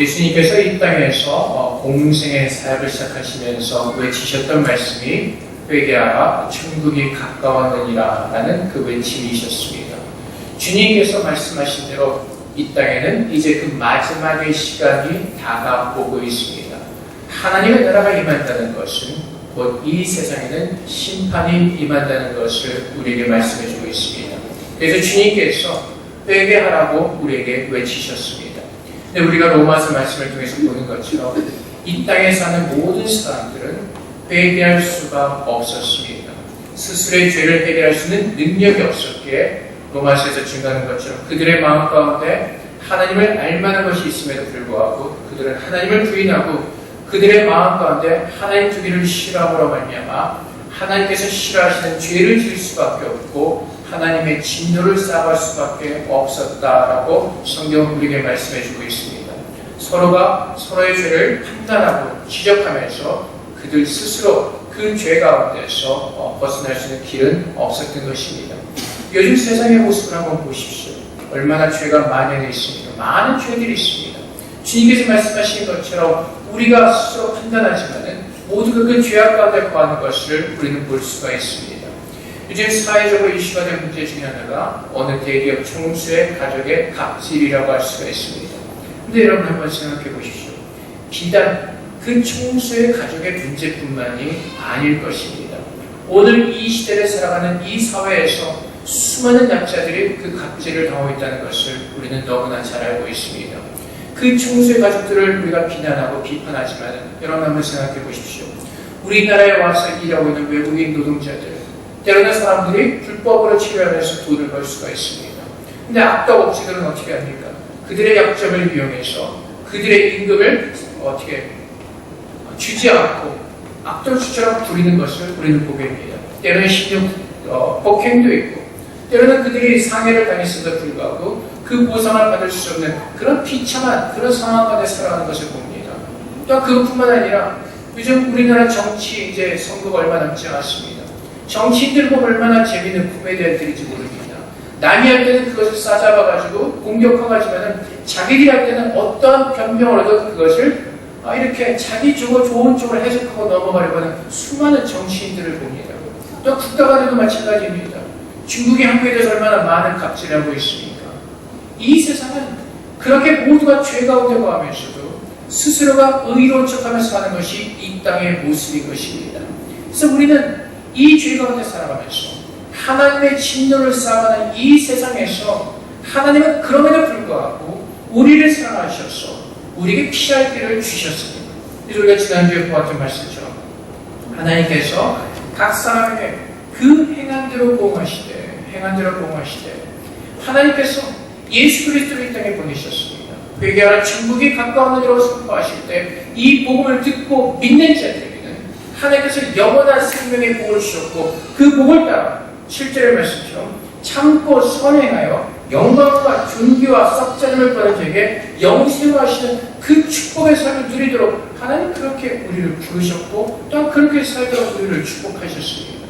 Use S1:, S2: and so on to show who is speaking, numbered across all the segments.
S1: 예수님께서 이 땅에서 공생의 사역을 시작하시면서 외치셨던 말씀이 회개하라 천국이 가까웠느니라 라는 그 외침이셨습니다. 주님께서 말씀하신 대로 이 땅에는 이제 그 마지막의 시간이 다가오고 있습니다. 하나님의 나라가 임한다는 것은 곧 이 세상에는 심판이 임한다는 것을 우리에게 말씀해주고 있습니다. 그래서 주님께서 회개하라고 우리에게 외치셨습니다. 근데 우리가 로마서 말씀을 통해서 보는 것처럼 이 땅에 사는 모든 사람들은 회개할 수가 없었습니다. 스스로의 죄를 해결할 수 있는 능력이 없었기에 로마서에서 증거하는 것처럼 그들의 마음 가운데 하나님을 알만한 것이 있음에도 불구하고 그들은 하나님을 부인하고 그들의 마음 가운데 하나님 두기를 싫어함으로 말미암아 하나님께서 싫어하시는 죄를 지을 수밖에 없고 하나님의 진노를 쌓아갈 수밖에 없었다라고 성경은 우리에게 말씀해주고 있습니다. 서로가 서로의 죄를 판단하고 지적하면서 그들 스스로 그 죄 가운데서 벗어날 수 있는 길은 없었던 것입니다. 요즘 세상의 모습을 한번 보십시오. 얼마나 죄가 만연해 있습니다. 많은 죄들이 있습니다. 주님께서 말씀하신 것처럼 우리가 스스로 판단하지만은 모두가 그 죄악 가운데 거하는 것을 우리는 볼 수가 있습니다. 요즘 사회적으로 이슈가 된 문제 중에 하나가 어느 대기업 총수의 가족의 갑질이라고 할 수가 있습니다. 근데 여러분 한번 생각해 보십시오. 비단 그 총수의 가족의 문제뿐만이 아닐 것입니다. 오늘 이 시대를 살아가는 이 사회에서 수많은 약자들이 그 갑질을 당하고 있다는 것을 우리는 너무나 잘 알고 있습니다. 그 총수의 가족들을 우리가 비난하고 비판하지만 여러분 한번 생각해 보십시오. 우리나라에 와서 일하고 있는 외국인 노동자들, 때로는 사람들이 불법으로 치료하면서 돈을 벌 수가 있습니다. 근데 악덕업체들은 어떻게 합니까? 그들의 약점을 이용해서 그들의 임금을 어떻게 주지 않고 악덕수처럼 부리는 것을 우리는 보게 됩니다. 때로는 신용 폭행도 있고 때로는 그들이 상해를 당했음에도 불구하고 그 보상을 받을 수 없는 그런 비참한 그런 상황 가운데 살아가는 것을 봅니다. 또 그것뿐만 아니라 요즘 우리나라 정치 이제 선거가 얼마 남지 않았습니다. 정치인들 보면 얼마나 재미있는 코미디언들인지 모릅니다. 남이 할 때는 그것을 싸잡아가지고 공격하지만은 자기들이 할 때는 어떠한 변명을 해도 그것을 이렇게 자기 쪽으로 좋은 쪽으로 해석하고 넘어가려고 하는 수많은 정치인들을 봅니다. 또 국가 간에도 마찬가지입니다. 중국이 한국에 대해서 얼마나 많은 갑질을 하고 있습니까? 이 세상은 그렇게 모두가 죄 가운데 거하면서도 스스로가 의로운 척하면서 사는 것이 이 땅의 모습인 것입니다. 그래서 우리는 이 죄 가운데 살아가면서 하나님의 진노를 쌓아가는 이 세상에서 하나님은 그럼에도 불구하고 우리를 사랑하셔서 우리에게 피할 길을 주셨습니다. 그래서 우리가 지난주에 보았던 말씀처럼 하나님께서 각 사람에게 그 행한대로 보응하시되 하나님께서 예수 그리스도를 이 땅에 보내셨습니다. 회개하라 천국이 가까웠느니라고 선포하실 때 이 복음을 듣고 믿는 자들에게는 하나님께서 영원한 생명의 복을 주셨고 그 복을 따라 7절의 말씀처럼 참고 선행하여 영광과 존귀와 썩자임을 받은 자에게 영생하시는 그 축복의 삶을 누리도록 하나님 그렇게 우리를 부르셨고 또 그렇게 살도록 우리를 축복하셨습니다.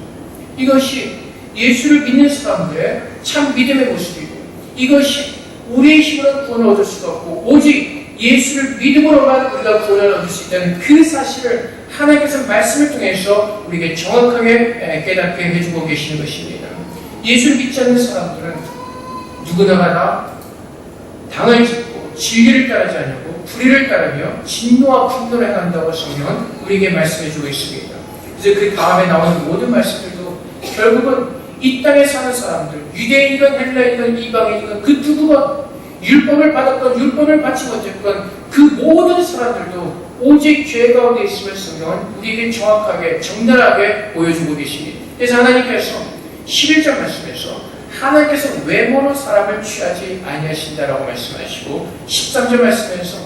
S1: 이것이 예수를 믿는 사람들의 참 믿음의 모습이고 이것이 우리의 힘으로 구원을 얻을 수가 없고 오직 예수를 믿음으로만 우리가 구원을 얻을 수 있다는 그 사실을 하나님께서 말씀을 통해서 우리에게 정확하게 깨닫게 해주고 계시는 것입니다. 예수를 믿지 않는 사람들은 누구나가 다 당을 짓고 진리를 따르지 않고 불의를 따르며 진노와 분노를 행한다고 성경은 우리에게 말씀해주고 있습니다. 그래서 그 다음에 나오는 모든 말씀들도 결국은 이 땅에 사는 사람들, 유대인이건 헬라인이건 이방인이건 그 누구건 율법을 받았건 율법을 받지 못했건 그 모든 사람들도 오직 죄 가운데 있음을 성경은 우리에게 정확하게 적나라하게 보여주고 계십니다. 그래서 하나님께서 11절 말씀에서 하나님께서 외모로 사람을 취하지 아니하신다라고 말씀하시고 13절 말씀에서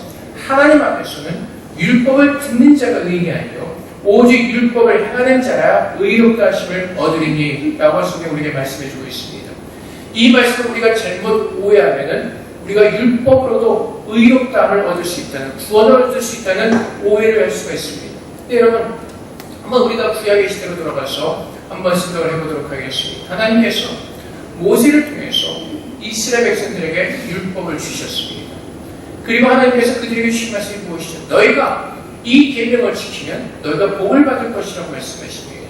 S1: 하나님 앞에서는 율법을 듣는 자가 의인이 아니요 오직 율법을 행하는 자라 의롭다 하심을 얻으리니 라고 성경 우리에게 말씀해주고 있습니다. 이 말씀을 우리가 잘못 오해하면은 우리가 율법으로도 의롭다함을 얻을 수 있다는 구원을 얻을 수 있다는 오해를 할 수가 있습니다. 네, 여러분 한번 우리가 구약의 시대로 돌아가서 한번 생각을 해보도록 하겠습니다. 하나님께서 모세를 통해서 이스라엘 백성들에게 율법을 주셨습니다. 그리고 하나님께서 그들에게 주신 말씀이 무엇이죠? 너희가 이 계명을 지키면 너희가 복을 받을 것이라고 말씀하십니다.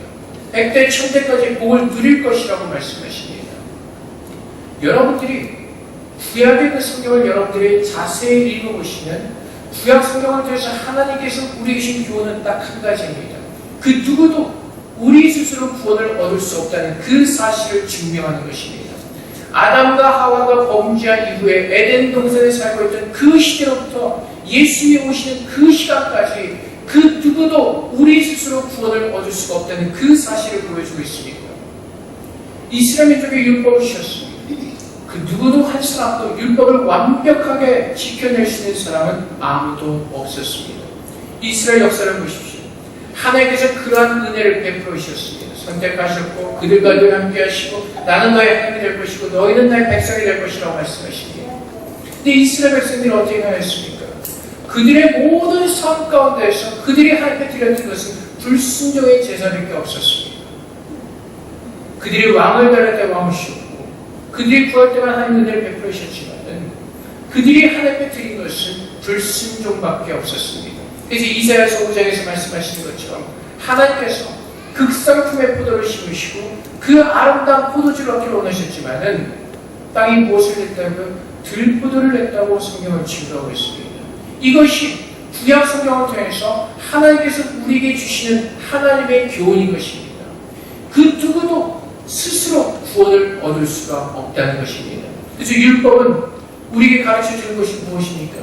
S1: 100대 1000대까지 복을 누릴 것이라고 말씀하십니다. 여러분들이 구약의 그 성경을 여러분들이 자세히 읽어보시면 구약 성경을 통해서 하나님께서 우리에게 주신 교훈은 딱 한 가지입니다. 그 누구도 우리 스스로 구원을 얻을 수 없다는 그 사실을 증명하는 것입니다. 아담과 하와가 범죄한 이후에 에덴 동산에 살고 있던 그 시대로부터 예수님이 오시는 그 시간까지 그 누구도 우리 스스로 구원을 얻을 수가 없다는 그 사실을 보여주고 있습니다. 이스라엘 민족의 율법을 주셨습니다. 그 누구도 한 사람도 율법을 완벽하게 지켜낼 수 있는 사람은 아무도 없었습니다. 이스라엘 역사를 보십시오. 하나님께서 그러한 은혜를 베풀어 주셨습니다. 선택하셨고 그들과 늘 함께 하시고 나는 너의 하나님이 될 것이고 너희는 나의 백성이 될 것이라고 말씀하십니다. 근데 이스라엘 백성들이 어떻게 하였습니까? 그들의 모든 삶 가운데에서 그들이 하나님께 드렸던 것은 불순종의 제사밖에 없었습니다. 그들이 왕을 달할 때 왕을 주셨고 그들이 구할 때만 하나님 은혜를 베풀어 주셨지만 그들이 하나님께 드린 것은 불순종밖에 없었습니다. 그래서 이사야서 5장에서 말씀하시는 것처럼 하나님께서 극상품의 포도를 심으시고 그 아름다운 포도주를 얻기를 원하셨지만은 땅이 무엇을 냈다고요? 들포도를 냈다고 성경을 증거하고 있습니다. 이것이 구약 성경을 통해서 하나님께서 우리에게 주시는 하나님의 교훈인 것입니다. 그 누구도 스스로 구원을 얻을 수가 없다는 것입니다. 그래서 율법은 우리에게 가르쳐주는 것이 무엇입니까?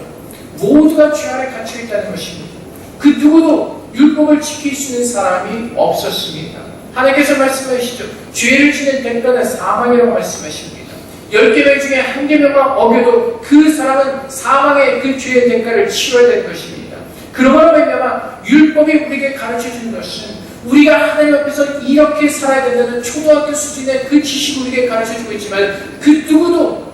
S1: 모두가 죄 아래 갇혀 있다는 것입니다. 그 누구도 율법을 지킬 수 있는 사람이 없었습니다. 하나님께서 말씀하시죠. 죄를 지는 대가는 사망이라고 말씀하십니다. 10계명 중에 1계명만 어겨도 그 사람은 사망의 그 죄의 대가를 치러야 되는 것입니다. 그러므로 말미암아 율법이 우리에게 가르쳐주는 것은 우리가 하나님 앞에서 이렇게 살아야 된다는 초등학교 수준의 그 지식을 우리에게 가르쳐주고 있지만 그 누구도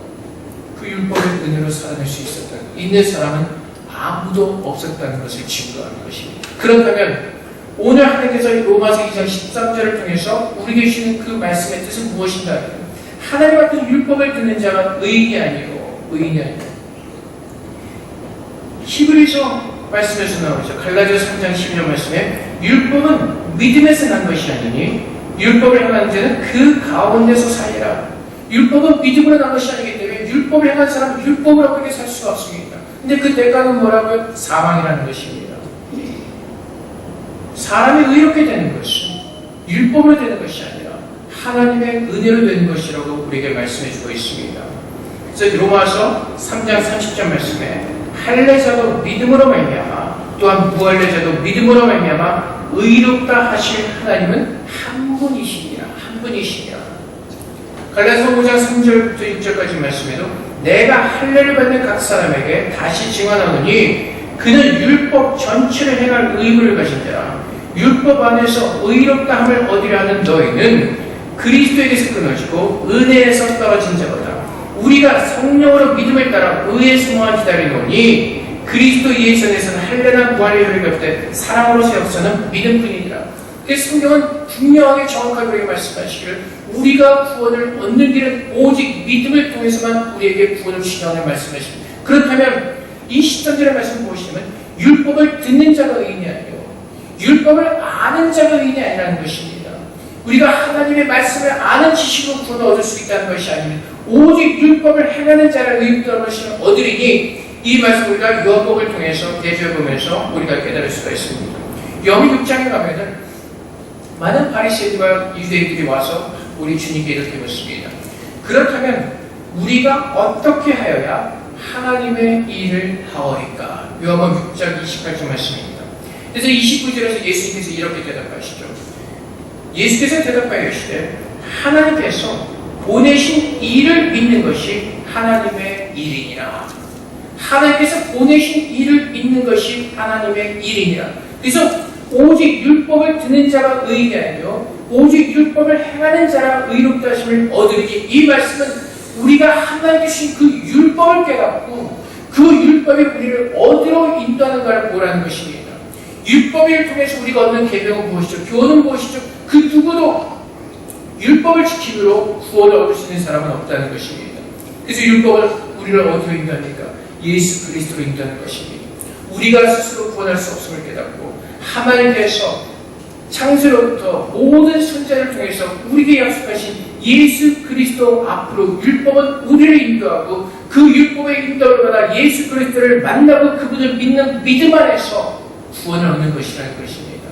S1: 그 율법의 은혜로 살아낼 수 있는 사람은 아무도 없었다는 것을 증거하는 것입니다. 그렇다면 오늘 하나님께서 로마서 2장 13절을 통해서 우리에게 주시는 그 말씀의 뜻은 무엇인가? 하나님 앞에 율법을 듣는 자가 의인이 아니고 히브리서 말씀에서 나오죠. 갈라디아서 3장 12절 말씀에 율법은 믿음에서 난 것이 아니니 율법을 행하는 자는 그 가운데서 살리라. 율법은 믿음으로 난 것이 아니기 때문에 율법을 행한 사람은 율법으로 그렇게 살 수가 없습니다. 근데 그 대가는 뭐라고요? 사망이라는 것입니다. 사람이 의롭게 되는 것은 율법으로 되는 것이 아니라 하나님의 은혜로 되는 것이라고 우리에게 말씀해주고 있습니다. 그래서 로마서 3장 30절 말씀에 할례자도 믿음으로 말미암아 또한 무할례자도 믿음으로 말미암아 의롭다 하실 하나님은 한 분이시니라. 갈라디아서 5장 3절부터 6절까지 말씀에도 내가 할례를 받는 각 사람에게 다시 증언하노니 그는 율법 전체를 행할 의무를 가진 자라. 율법 안에서 의롭다 함을 얻으려 하는 너희는 그리스도에게서 끊어지고 은혜에서 떨어진 자보다 우리가 성령으로 믿음을 따라 의의 소망을 기다리노니 그리스도 예수에서는 할례나 무할례 혈육이 없되 사랑으로서 역사는 믿음뿐이니라. 그래서 성경은 분명하게 정확하게 우리에게 말씀하시기를 우리가 구원을 얻는 길은 오직 믿음을 통해서만 우리에게 구원을 주시라고 말씀하십니다. 그렇다면 이 13절의 말씀을 보시면 율법을 듣는 자가 의인이 아니고 율법을 아는 자가 의인이 아니라는 것입니다. 우리가 하나님의 말씀을 아는 지식으로 구원을 얻을 수 있다는 것이 아니면 오직 율법을 행하는 자를 의롭다는 것을 얻으리니 이 말씀 우리가 요한복음을 통해서 대조해보면서 우리가 깨달을 수가 있습니다. 요한 6장에 가면은 많은 바리새인과 유대인들이 와서 우리 주님께 이렇게 묻습니다. 그렇다면 우리가 어떻게 하여야 하나님의 일을 하오리까? 요한복음 6장 28절 말씀입니다. 그래서 29절에서 예수님께서 이렇게 대답하시죠. 예수께서 대답하시되 하나님께서 보내신 이를 믿는 것이 하나님의 일이니라. 하나님께서 보내신 이를 믿는 것이 하나님의 일이니라. 그래서 오직 율법을 듣는 자가 의인이 아니요 오직 율법을 행하는 자가 의롭다 하심을 얻으리니 이 말씀은 우리가 하나님께 주신 그 율법을 깨닫고 그 율법이 우리를 어디로 인도하는가를 보라는 것입니다. 율법을 통해서 우리가 얻는 계명은 무엇이죠? 교훈은 무엇이죠? 그 누구도 율법을 지킴으로 구원을 얻을 수 있는 사람은 없다는 것입니다. 그래서 율법을 우리를 어디로 인도합니까? 예수 그리스도로 인도하는 것입니다. 우리가 스스로 구원할 수 없음을 깨닫고 하나님께서 창세로부터 모든 선자를 통해서 우리에게 약속하신 예수 그리스도 앞으로 율법은 우리를 인도하고 그 율법의 인도를 받아 예수 그리스도를 만나고 그분을 믿는 믿음 안에서 구원을 얻는 것이라는 것입니다.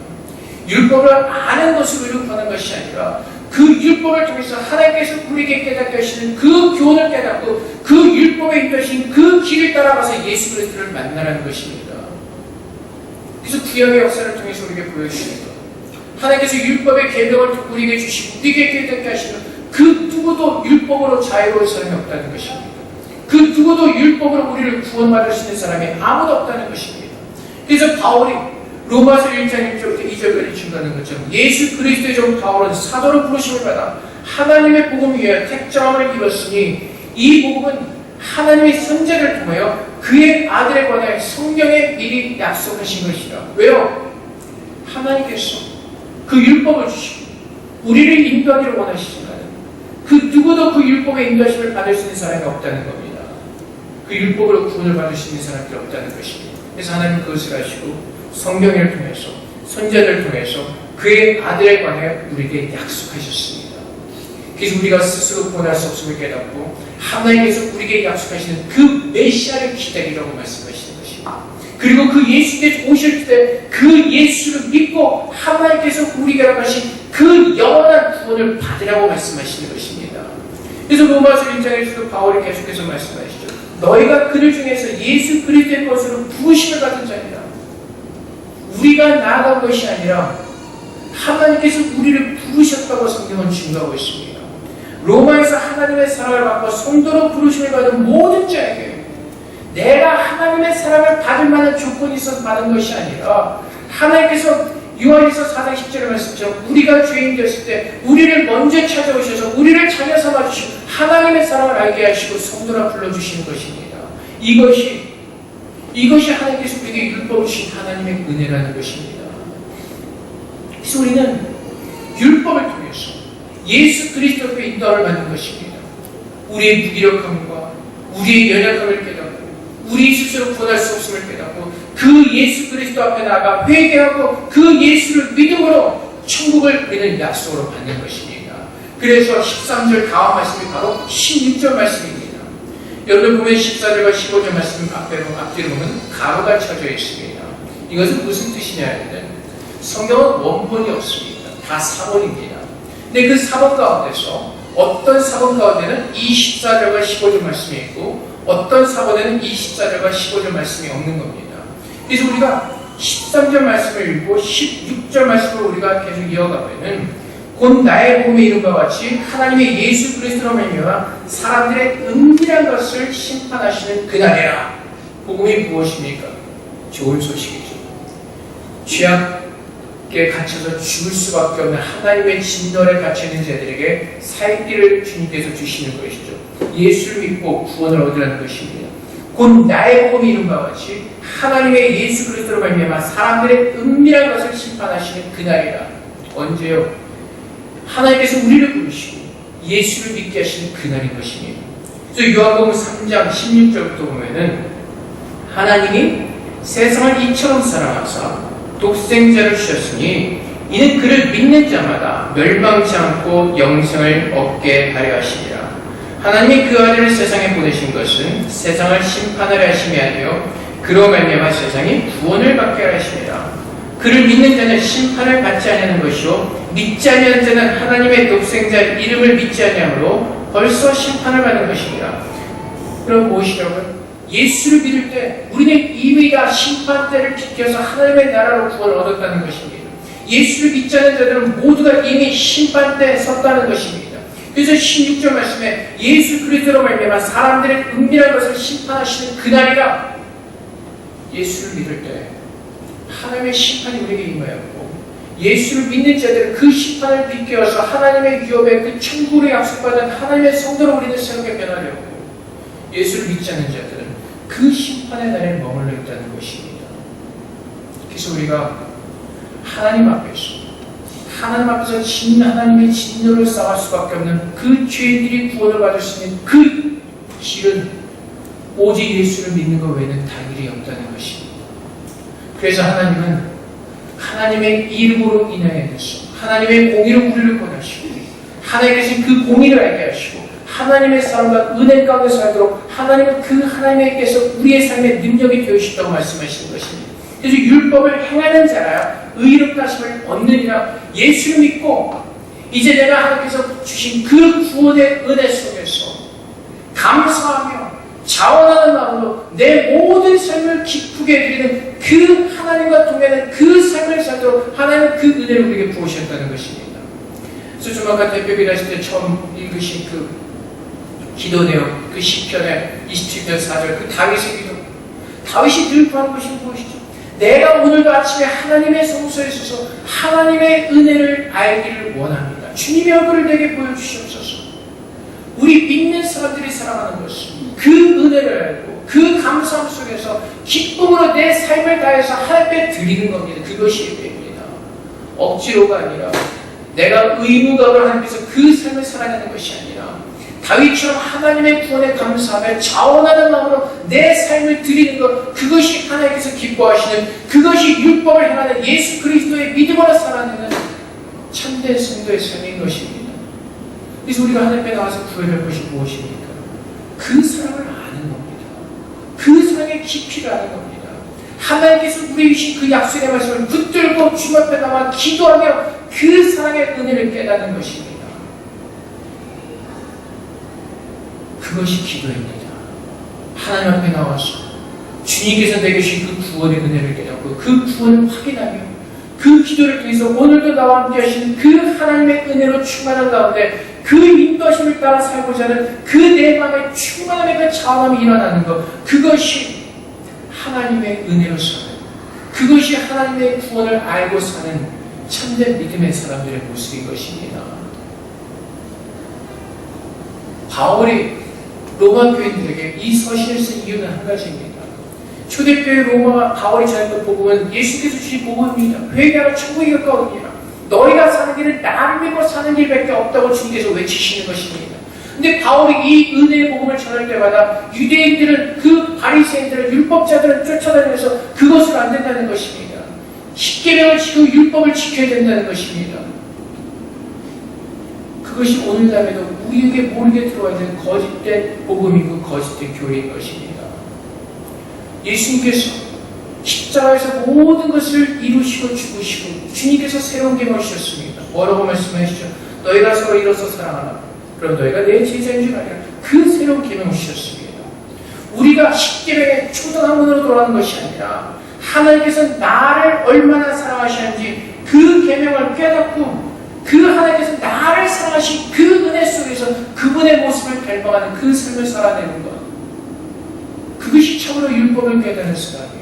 S1: 율법을 아는 것으로 이룩하는 것이 아니라 그 율법을 통해서 하나님께서 우리에게 깨닫게 하시는 그 교훈을 깨닫고 그 율법에 인도하신 그 길을 따라가서 예수 그리스도를 만나라는 것입니다. 그래서 구약의 역사를 통해서 우리에게 보여주십니다. 하나님께서 율법의 계명을 우리에게 주시고 우리에게 깨닫게 하시는 그 누구도 율법으로 자유로운 사람이 없다는 것입니다. 그 누구도 율법으로 우리를 구원받을 수 있는 사람이 아무도 없다는 것입니다. 그래서 바울이 로마서 1장 2절까지 증거하는 것처럼 예수 그리스도의 종 바울은 사도로 부르심을 받아 하나님의 복음을 위하여 택정함을 입었으니 이 복음은 하나님의 선자를 통하여 그의 아들에 관하여 성경에 미리 약속하신 것이라. 왜요? 하나님께서 그 율법을 주시고 우리를 인도하기를 원하시지만 그 누구도 그 율법의 인도하심을 받을 수 있는 사람이 없다는 겁니다. 그 율법으로 구원을 받을 수 있는 사람들이 없다는 것입니다. 그래서 하나님 그것을 하시고 성경을 통해서 선자들을 통해서 그의 아들에 관하여 우리에게 약속하셨습니다. 그래서 우리가 스스로 구원할 수 없음을 깨닫고 하나님께서 우리에게 약속하시는 그 메시아를 기다리라고 말씀하시는 것입니다. 그리고 그 예수께서 오실 때 그 예수를 믿고 하나님께서 우리에게 하신 그 영원한 구원을 받으라고 말씀하시는 것입니다. 그래서 로마서 1장에서도 바울이 계속해서 말씀하시죠. 너희가 그들 중에서 예수 그리스도의 것으로 부르심을 받은 자니라. 우리가 나아간 것이 아니라 하나님께서 우리를 부르셨다고 성경은 증거하고 있습니다. 로마에서 하나님의 사랑을 받고 성도로 부르심을 받은 모든 자에게 내가 하나님의 사랑을 받을 만한 조건이 있어서 받은 것이 아니라 하나님께서 요한일서 4장 10절의 말씀처럼 우리가 죄인 되었을 때 우리를 먼저 찾아오셔서 우리를 자녀 삼아주시고 하나님의 사랑을 알게 하시고 성도라 불러주시는 것입니다. 이것이 하나님께서 우리에게 율법을 주신 하나님의 은혜라는 것입니다. 그래서 우리는 율법을 통해서 예수 그리스도의 인도를 받는 것입니다. 우리의 무기력함과 우리의 연약함을 깨닫고 우리 스스로 구원할 수 없음을 깨닫고 그 예수 그리스도 앞에 나가 회개하고 그 예수를 믿음으로 천국을 우리는 약속으로 받는 것입니다. 그래서 13절 다음 말씀이 바로 16절 말씀입니다. 여러분 보면 14절과 15절 말씀 앞뒤로 보면 가로가 쳐져 있습니다. 이것은 무슨 뜻이냐면 성경은 원본이 없습니다. 다 사본입니다. 근데 그 사본 가운데서 어떤 사본 가운데는 14절과 15절 말씀이 있고 어떤 사본에는 24절과 15절 말씀이 없는 겁니다. 그래서 우리가 13절 말씀을 읽고 16절 말씀을 우리가 계속 이어가면 곧 나의 복음에 이른 바와 같이 하나님의 예수 그리스도로 말미암아 사람들의 은밀한 것을 심판하시는 그날이라. 복음이 무엇입니까? 좋은 소식이죠. 죄악에 갇혀서 죽을 수밖에 없는 하나님의 진노에 갇혀있는 자들에게 살 길을 주님께서 주시는 것이죠. 예수를 믿고 구원을 얻으라는 것입니다. 곧 나의 복음이 이른 바와 같이 하나님의 예수 그리스도로 말미암아 사람들의 은밀한 것을 심판하시는 그날이라. 언제요? 하나님께서 우리를 부르시고 예수를 믿게 하시는 그날인 것입니다. 그래서 요한복음 3장 16절부터 보면은 하나님이 세상을 이처럼 사랑하사 독생자를 주셨으니 이는 그를 믿는 자마다 멸망치 않고 영생을 얻게 하려 하시니라. 하나님이 그 아들을 세상에 보내신 것은 세상을 심판하려 하심이 아니요 그로 말미암아 세상이 구원을 받게 하려 하심이라. 그를 믿는 자는 심판을 받지 아니하는 것이요 믿지 아니하는 자는 하나님의 독생자 이름을 믿지 아니하므로 벌써 심판을 받는 것입니다. 그럼 무엇이냐고요? 예수를 믿을 때 우리는 이미 다 심판대를 비켜서 하나님의 나라로 구원을 얻었다는 것입니다. 예수를 믿지 않는 자들은 모두가 이미 심판대에 섰다는 것입니다. 그래서 16절 말씀에 예수 그리스도로 말미암아 사람들의 은밀한 것을 심판하시는 그날이라. 예수를 믿을 때 하나님의 심판이 우리에게 임하였고 예수를 믿는 자들은 그 심판을 비껴서 하나님의 유업에 그 천국으로 약속받은 하나님의 성도로 우리는 새롭게 변하려고 예수를 믿지 않는 자들은 그 심판의 날에 머물러 있다는 것입니다. 그래서 우리가 하나님 앞에서 하나님의 진노를 쌓을 수밖에 없는 그 죄인들이 구원을 받을 수 있는 그 길은 오직 예수를 믿는 것 외에는 다른 일이 없다는 것입니다. 그래서 하나님은 하나님의 이름으로 인하여서 하나님의 공의를 우리를 권하시고 하나님께서 그 공의를 알게 하시고 하나님의 사랑과 은혜 가운데 살도록 하나님은 그 하나님께서 우리의 삶의 능력이 되어주셨다고 말씀하시는 것입니다. 그래서 율법을 행하는 자라 의롭다 하심을 얻느니라. 예수를 믿고 이제 내가 하나님께서 주신 그 구원의 은혜 속에서 감사하며 자원하는 마음으로 내 모든 삶을 기쁘게 드리는 그 하나님과 동행하는 그 삶을 살도록 하나님은 그 은혜를 우리에게 부으셨다는 것입니다. 그래서 좀 아까 대표기도 하실 때 처음 읽으신 그 기도 내용, 그 시편의 27편 4절, 그 다윗의 기도. 다윗이 늘 구하는 것이 무엇이죠? 내가 오늘도 아침에 하나님의 성소에 있어서 하나님의 은혜를 알기를 원합니다. 주님의 얼굴을 내게 보여주시옵소서. 우리 믿는 사람들이 살아가는 것은 그 은혜를 알고 그 감사함 속에서 기쁨으로 내 삶을 다해서 하나님께 드리는 겁니다. 그것이 예배입니다. 억지로가 아니라 내가 의무감으로 하나님께서 그 삶을 살아가는 것이 아니라 다윗처럼 하나님의 구원에 감사하며 자원하는 마음으로 내 삶을 드리는 것, 그것이 하나님께서 기뻐하시는, 그것이 율법을 행하는 예수 그리스도의 믿음으로 살아내는 참된 성도의 삶인 것입니다. 그래서 우리가 하나님 앞에 나와서 구해야 할 것이 무엇입니까? 그 사랑을 아는 겁니다. 그 사랑의 깊이를 아는 겁니다. 하나님께서 우리 주신 그 약속의 말씀을 붙들고 주님 앞에 나와 기도하며 그 사랑의 은혜를 깨닫는 것입니다. 그것이 기도입니다. 하나님 앞에 나와서 주님께서 내게 주신 그 구원의 은혜를 깨닫고 그 구원을 확인하며 그 기도를 통해서 오늘도 나와 함께 하시는 그 하나님의 은혜로 충만한 가운데 그 인도하심을 따라 살고자 하는 그 내 마음의 충만함의 그 자원함이 일어나는 것, 그것이 하나님의 은혜로 사는, 그것이 하나님의 구원을 알고 사는 참된 믿음의 사람들의 모습인 것입니다. 바울이 로마 교인들에게 이 서신을 쓴 이유는 한 가지입니다. 초대교회 로마 바울이 전했던 복음은 예수께서 주신 복음입니다. 회개하라 천국이 가까우니라. 너희가 사는 길은 나를 믿고 사는 길밖에 없다고 주님께서 외치시는 것입니다. 근데 바울이 이 은혜의 복음을 전할 때마다 유대인들은, 그 바리새인들은, 율법자들은 쫓아다니면서 그것을 안 된다는 것입니다. 십계명을 지키고 율법을 지켜야 된다는 것입니다. 그것이 오늘날에도 우리에게 모르게 들어와 있는 거짓된 복음이고 거짓된 교리인 것입니다. 예수님께서 십자가에서 모든 것을 이루시고 죽으시고 주님께서 새로운 계명을 주셨습니다. 뭐라고 말씀하시죠? 너희가 서로 이로써 사랑하라. 그럼 너희가 내 제자인 줄 알라. 그 새로운 계명을 주셨습니다. 우리가 십계명의 초등학문으로 돌아가는 것이 아니라 하나님께서 나를 얼마나 사랑하시는지 그 계명을 깨닫고 그 하나님께서 나를 사랑하신 그 은혜 속에서 그분의 모습을 닮아가는 그 삶을 살아내는 것, 그것이 참으로 율법을 깨닫는 사람이에요.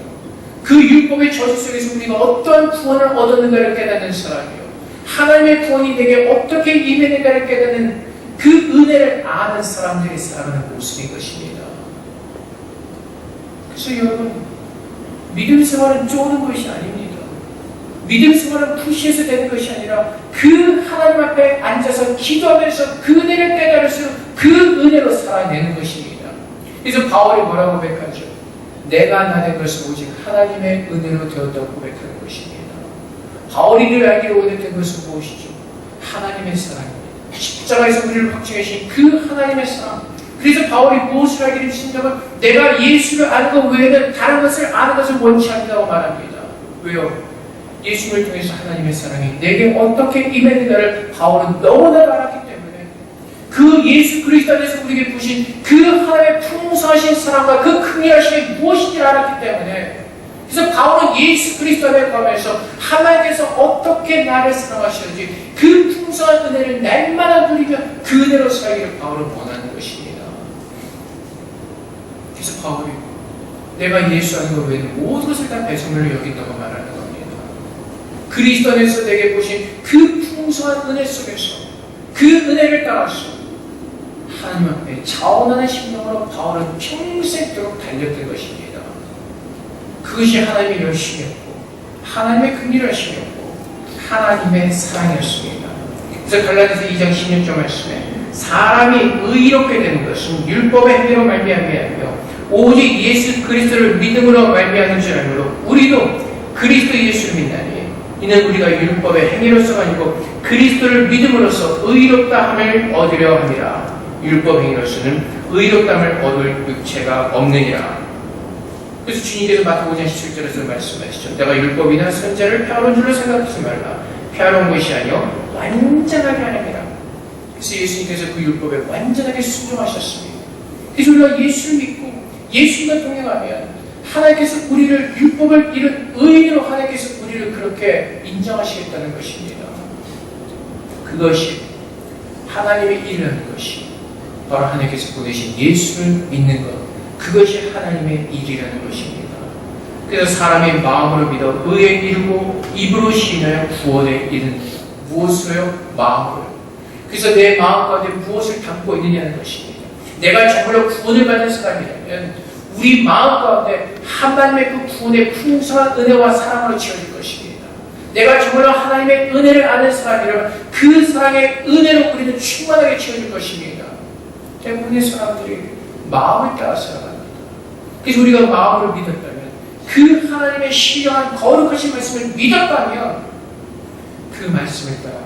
S1: 그 율법의 저주 속에서 우리가 어떠한 구원을 얻었는가를 깨닫는 사람이에요. 하나님의 구원이 내게 어떻게 임했는가를 깨닫는 그 은혜를 아는 사람들이 살아가는 모습인 것입니다. 그래서 여러분, 믿음 생활은 쪼는 것이 아닙니다. 믿음 생활은 푸시해서 되는 것이 아니라 그 하나님 앞에 앉아서 기도하면서 그 은혜를 깨달을수록 그 은혜로 살아내는 것입니다. 그래서 바울이 뭐라고 고백하죠? 내가 나된 것은 오직 하나님의 은혜로 되었다고 고백하는 것입니다. 바울이 늘 알기로 원했던 것은 무엇이죠? 하나님의 사랑입니다. 십자가에서 우리를 확증하신 그 하나님의 사랑. 그래서 바울이 무엇을 알기를 주신다면 내가 예수를 아는 것 외에는 다른 것을 아는 것을 원치 않는다고 말합니다. 왜요? 예수를 통해서 하나님의 사랑이 내게 어떻게 임했는가를 바울은 너무나 알았기 때문에 그 예수 그리스도 안에서 우리에게 부신 그 하나님의 풍성하신 사랑과 그 긍휼하심이 무엇인지 알았기 때문에, 그래서 바울은 예수 그리스도 안에 거하면서 하나님께서 어떻게 나를 사랑하시는지 그 풍성한 은혜를 날마다 누리며 그 은혜로 살기를 바울은 원하는 것입니다. 그래서 바울이 내가 예수 아는 것 외에는 모든 것을 다 배설물로 여긴다고 말하는 겁니다. 그리스도 안에서 내게 보신 그 풍성한 은혜 속에서 그 은혜를 따라서 하나님 앞에 자원하는 심령으로 바울은 평생도록 달렸던 것입니다. 그것이 하나님의 열심이었고 하나님의 긍휼하심이었고 하나님의 사랑이었습니다. 그래서 갈라디아서 2장 16절 말씀에 사람이 의롭게 되는 것은 율법의 행위로 말미암게 하며 오직 예수 그리스도를 믿음으로 말미암는 줄 알므로 우리도 그리스도 예수를 믿나니 이는 우리가 율법의 행위로서가 아니고 그리스도를 믿음으로써 의롭다 함을 얻으려 함이라. 율법 행위로서는 의롭다함을 얻을 육체가 없느니라. 그래서 주님께서 마태복음 5장 17절에서 말씀하시죠. 내가 율법이나 선자를 펴놓은 줄로 생각하지 말라. 펴놓은 것이 아니요 완전하게 하느니라. 그래서 예수님께서 그 율법에 완전하게 순종하셨습니다. 그래서 우리가 예수를 믿고 예수님과 동행하면 하나님께서 우리를 율법을 이룬 의인으로 하나님께서 우리를 그렇게 인정하시겠다는 것입니다. 그것이 하나님의 일이라는 것이 바로 하나님께서 보내신 예수를 믿는 것, 그것이 하나님의 일이라는 것입니다. 그래서 사람이 마음으로 믿어 의에 이르고 입으로 시인하여 구원에 이르는 무엇으로요? 마음으로. 그래서 내 마음 가운데 무엇을 담고 있느냐는 것입니다. 내가 정말로 구원을 받은 사람이라면 우리 마음 가운데 하나님의 그 구원의 풍성한 은혜와 사랑으로 채워질 것입니다. 내가 정말로 하나님의 은혜를 아는 사람이라면 그 사랑의 은혜로 우리는 충만하게 채워질 것입니다. 대부분의 사람들이 마음을 따라 살아갑니다. 그래서 우리가 마음으로 믿었다면 그 하나님의 신령한 거룩하신 말씀을 믿었다면 그 말씀을 따라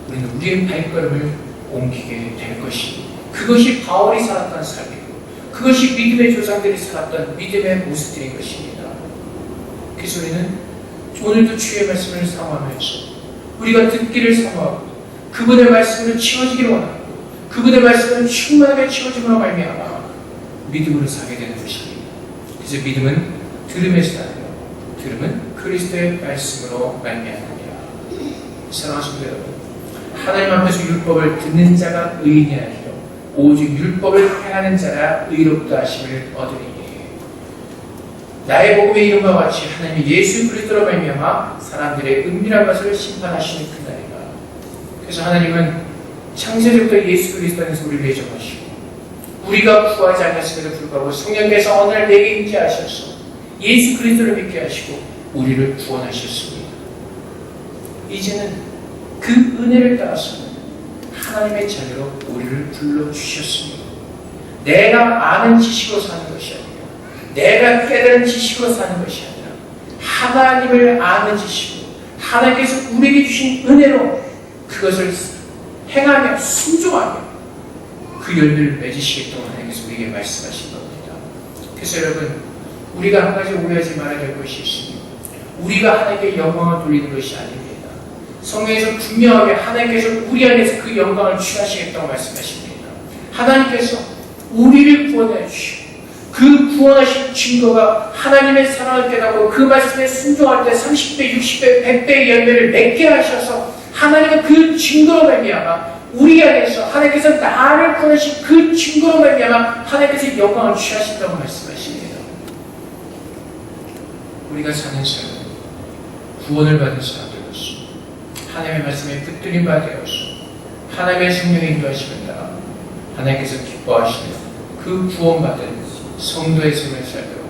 S1: 우리는 우리의 발걸음을 옮기게 될 것입니다. 그것이 바울이 살았던 삶이고 그것이 믿음의 조상들이 살았던 믿음의 모습들인 것입니다. 그래서 우리는 오늘도 주의 말씀을 사모하면서 우리가 듣기를 사모하고 그분의 말씀을 채워지기를 원하고 그분의 말씀을 충만하게 채워짐으로 말미암아 믿음으로 사게 되는 것입니다. 그래서 믿음은 들음에서 나요. 들음은 그리스도의 말씀으로 말미암느니라. 사랑하는 성도 여러분, 하나님 앞에서 율법을 듣는 자가 의인이 아니요 오직 율법을 행하는 자라 의롭다 하심을 얻으리니. 나의 복음의 이름과 같이 하나님이 예수 그리스도로 말미암아 사람들의 은밀한 것을 심판하시는 그날이라. 그래서 하나님은 창세전부터 예수 그리스도 안에서 우리를 예정하시고 우리가 구하지 않았음에도 불구하고 성령께서 어느 날 내게 임재하셔서 예수 그리스도를 믿게 하시고 우리를 구원하셨습니다. 이제는 그 은혜를 따라서 하나님의 자녀로 우리를 불러주셨습니다. 내가 아는 지식으로 사는 것이 아니라 내가 깨달은 지식으로 사는 것이 아니라 하나님을 아는 지식으로 하나님께서 우리에게 주신 은혜로 그것을 행하며 순종하며 그 열매를 맺으시겠다고 하나님께서 우리에게 말씀하신 겁니다. 그래서 여러분, 우리가 한 가지 오해하지 말아야 될 것이 있습니다. 우리가 하나님께 영광을 돌리는 것이 아닙니다. 성경에서 분명하게 하나님께서 우리 안에서 그 영광을 취하시겠다고 말씀하십니다. 하나님께서 우리를 구원해 주시고 그 구원하신 증거가 하나님의 사랑을 깨닫고 그 말씀에 순종할 때 30배, 60배, 100배의 열매를 맺게 하셔서 하나님은 그 증거로 말미암아 우리 안에서 하나님께서 나를 구원하신 그 증거로 말미암아 하나님께서 영광을 취하신다고 말씀하십니다. 우리가 사는 삶은 구원을 받은 사람들로서 하나님의 말씀에 붙들린 바 되어서 하나님의 성령의 인도하심을 따라 하나님께서 기뻐하시며 그 구원받은 성도의 삶을 살도록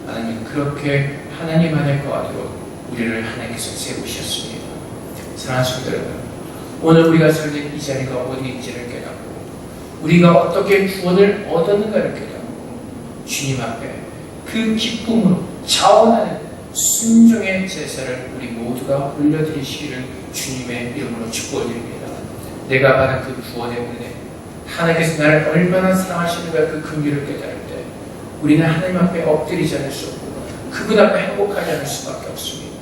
S1: 하나님 그렇게 하나님 안에 거하도록 우리를 하나님께서 세우셨습니다. 사랑하는 성도 여러분, 오늘 우리가 살는 이 자리가 어디인지를 깨닫고 우리가 어떻게 구원을 얻었는가를 깨닫고 주님 앞에 그 기쁨으로 자원하는 순종의 제사를 우리 모두가 올려드리시기를 주님의 이름으로 축복드립니다. 내가 받은 그 구원의 은혜, 하나님께서 나를 얼마나 사랑하시는가 그 긍휼을 깨달을 때 우리는 하나님 앞에 엎드리지 않을 수 없고 그분 앞에 행복하지 않을 수밖에 없습니다.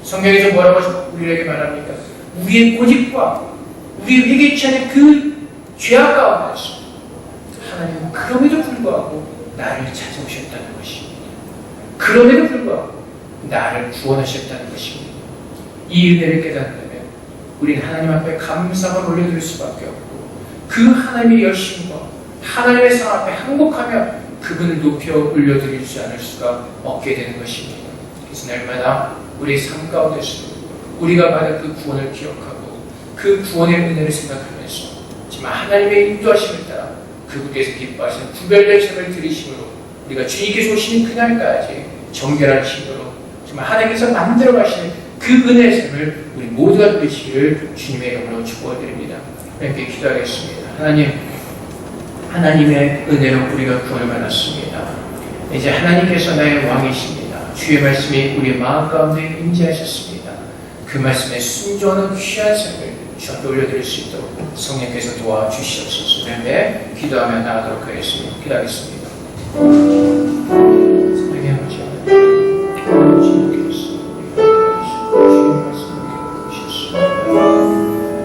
S1: 성경에서 뭐라고 우리에게 말합니까? 우리의 고집과 우리 회개치 않은 그 죄악 가운데서 하나님은 그럼에도 불구하고 나를 찾아오셨다는 것입니다. 그럼에도 불구하고 나를 구원하셨다는 것입니다. 이 은혜를 깨닫는다면 우리는 하나님 앞에 감사함을 올려드릴 수밖에 없고 그 하나님의 열심과 하나님의 상 앞에 항복하며 그분을 높여 올려드리지 않을 수가 없게 되는 것입니다. 그래서 날마다 우리의 삶 가운데서 우리가 받은 그 구원을 기억하고 그 구원의 은혜를 생각하면서 정말 하나님의 인도하심을 따라 그분께서 기뻐하시는 구별된 삶을 들이심으로 우리가 주님께서 오시는 그날까지 정결한 힘으로 정말 하나님께서 만들어 가시는 그 은혜의 삶을 우리 모두가 누리시기를 주님의 이름으로 축복드립니다. 함께 기도하겠습니다. 하나님, 하나님의 은혜로 우리가 구원을 받았습니다. 이제 하나님께서 나의 왕이십니다. 주의 말씀이 우리 마음 가운데 임재하셨습니다. 그 말씀에 순종하는 귀한 삶을 주 앞에 올려드릴 수 있도록 성령께서 도와주시옵소서. 그런데 기도하며 나가도록 하겠습니다. 기도하겠습니다. 사랑의 아버지 주님께서 주의 말씀을 주셨습니다.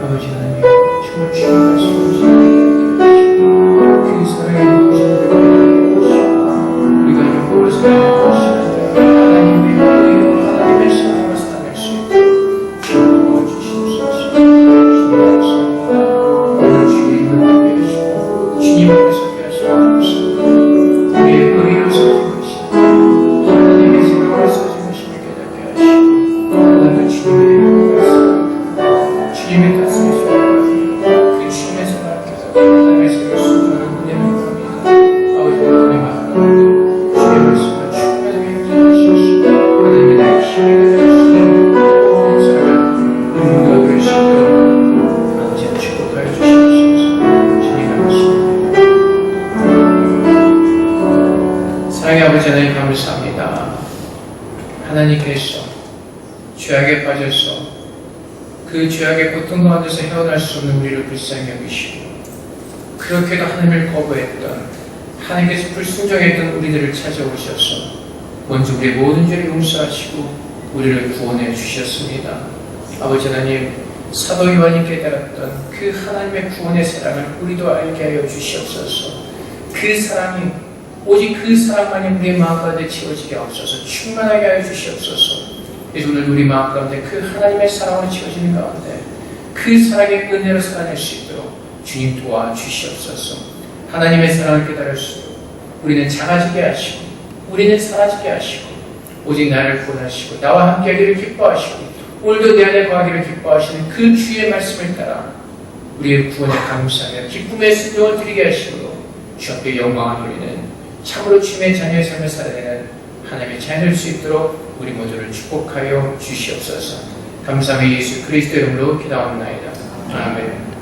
S1: 아버지 하나님 정말 주의 말씀을 그 사랑의 우리가 영광을 살아낼 것이 아니라 하나님의 의로 하나님의 사랑을 살아낼 수 있도록 주님 도와주시옵소서. 주님 감사합니다. 오늘 주의 이름을 위하시고 주님 앞에서 하시옵소서. 우리의 의로 사는 것이 하나님의 생각을 사는 것임을 깨닫게 하시고 하나님도 주님의 말씀 주님의 가슴에 쏟아가지고 그 주님의 생각을 깨닫고 하나님의 생각을 순종하는 은혜를 구합니다. 아버지 하나님의 마음 주의 말씀을 충만하게 해주시옵소서. 하나님의 나의 힘이 되어주시는 모든 사람을 눈물과 그를 수 있도록 아버지는 축복하여 주시옵소서. 주님 감사합니다. 사랑의 아버지 하나님 감사합니다. 하나님께서 죄악에 빠져서 그 죄악의 고통 가운데서 헤어날 수 없는 우리를 불쌍히 여기시고 그렇게도 하나님을 거부했던 하나님께서 불순종했던 우리들을 찾아오셔서 먼저 우리의 모든 죄를 용서하시고 우리를 구원해 주셨습니다. 아버지 하나님 사도 요한이 깨달았던 그 하나님의 구원의 사랑을 우리도 알게 하여 주시옵소서. 그 사랑이 오직 그 사랑만이 우리의 마음 가운데 채워지게 하옵소서. 충만하게 하여 주시옵소서. 그래서 오늘 우리 마음 가운데 그 하나님의 사랑으로 채워지는 가운데 그 사랑의 은혜로 살아낼 수 있도록 주님 도와주시옵소서. 하나님의 사랑을 깨달을수록 우리는 작아지게 하시고 우리는 사라지게 하시고 오직 나를 구원하시고 나와 함께하기를 기뻐하시고 오늘도 내 안에 거하기를 기뻐하시는 그 주의 말씀을 따라 우리의 구원에 감사하며 기쁨의 순종을 드리게 하시고 주 앞에 영광을 돌리는 참으로 주님의 자녀의 삶을 살아내는 하나님의 자녀 될 수 있도록 우리 모두를 축복하여 주시옵소서. 감사하며 예수 그리스도의 이름으로 기도합나이다. 아멘.